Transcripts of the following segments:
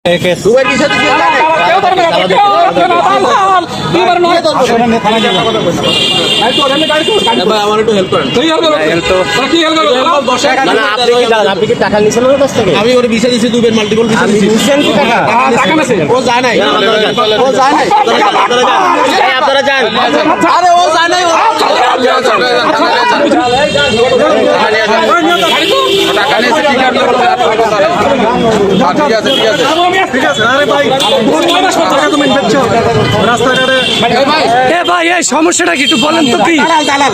টাকা নিয়েছেন ওর কাছ থেকে? আমি ওর ভিসা দিয়েছি, দুবার মাল্টিপল ভিসা দিয়েছি। ও যায় নাই, ও যায় নাই, আপনারা যান। আরে ও যায় নাই, টাকা নিয়েছে, ঠিক আছে, ঠিক আছে, ঠিক আছে। আরে ভাই তুমি দেখছো রাস্তাঘাটে ভাই এই সমস্যাটা কি একটু বলেন তো? কি দালাল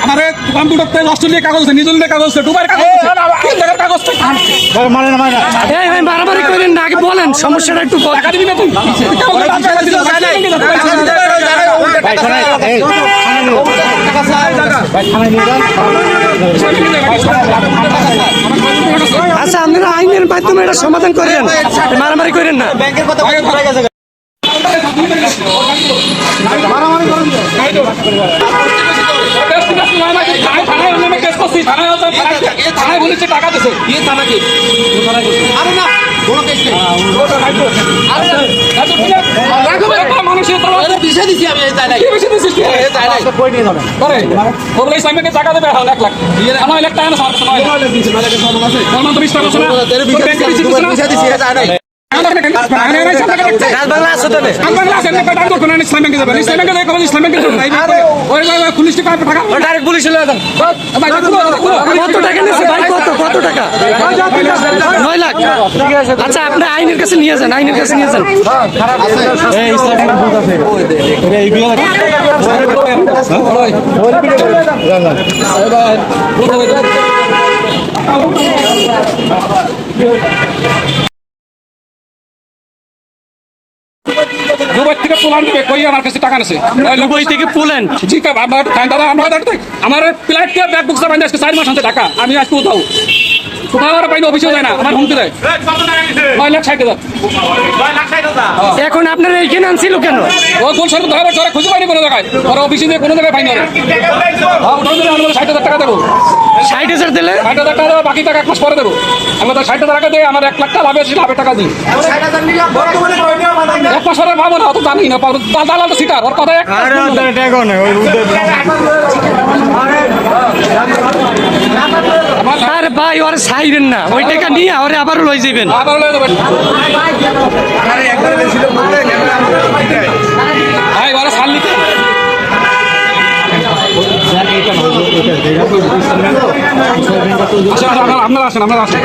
আমারে কম্পিউটারতে অস্ট্রেলিয়া কাগজ আছে, নিউজিল্যান্ডের কাগজ আছে, দুবাইয়ের কাগজ আছে, তিন জায়গার কাগজ আছে। মানে না এই ভাই মারামারি করেন না, আগে বলেন সমস্যাটা একটু বলেন। টাকা দিবি না তুই? আচ্ছা আপনারা আইনের মাধ্যমে এটা সমাধান করেন, মারামারি করেন না। ব্যাংকের কথা বলে গেছে। মারামারি করেন টাকা দিচ্ছে টাকা দেবে 1 লাখ 9 লাখ টাকা না। আচ্ছা আপনি আইনের কাছে নিয়ে যান, আইনের কাছে নিয়ে যান। দুবাই থেকে পোল্যান্ড কই আমার কাছে টাকা আছে। দুবাই থেকে পোল্যান্ড? জি দাদা আমার ফ্লাইট কে ব্যাগ বুকস বান্ধে আজকে 4 মাস আছে টাকা। আমি আজকে কোথাও পাইনি, অফিসেও যায় না, আমার হুমকি দেয় 9,60,000। এখন আপনারা এইখানে আনছিল কেন? ও গোলশান ধরে ধরে খুঁজে পাইনি কোনো জায়গায়, ওরা অফিসে দিয়ে কোনো জায়গায় পাইনি। 60,000 টাকা দেবো। 60,000 দিলে 60,000 টাকা দেবো, বাকি টাকা 1 মাস পরে দেবো। আমি তো 60,000 টাকা দিয়ে আমার 1 লাখ টাকা লাভে লাভের টাকা দিই। 1 মাস পরে পাবো না, অত জানি না, দালাল তো সিটার, ওর কথা আর ভাই ওরা ছাইবেন না, ওই টাকা নিয়ে ওরে আবারও লই যাবেন। ভাই ওরা ছাড় নিতে আপনারা আসেন, আপনারা আসেন।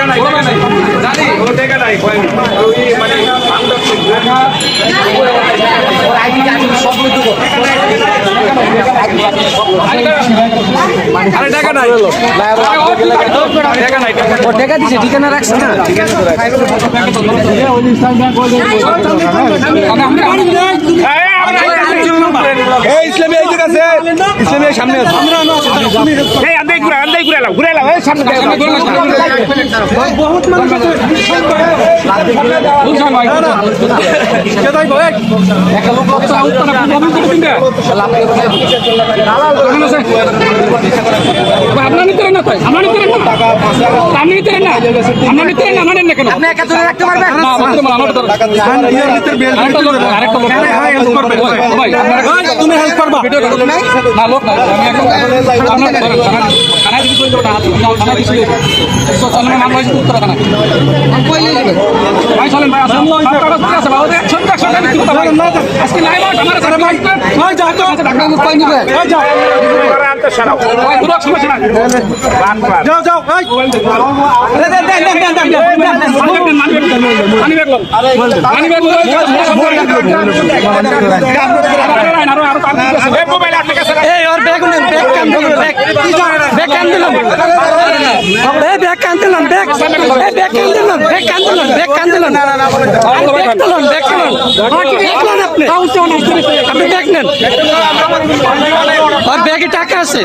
আরে টাকা নাই, টাকা নাই, টাকা দিছে, ঠিকানা রাখছে না। ইসলামী এই আছে, ইসলামী সামনে আছে। বহুত মানুষ আছে। আপনার নিতে না, আপনার নিতে না, আপনি নিতে না, আপনার নিতে না, আমার কেন? আপনি একা ধরে রাখতে পারবেন না? তুমি হেল্প করবা না, লোক না, আমি এখন থানা কিছু করে দেবো না, থানা কিছু চলবে মামলা উত্তর থানা। ভাই চলেন ভাই, আসেন আছে বাবু, আজকে নাই আমার যাও যাও আপনি ব্যাগ নেন, আর ব্যাগে টাকা আছে।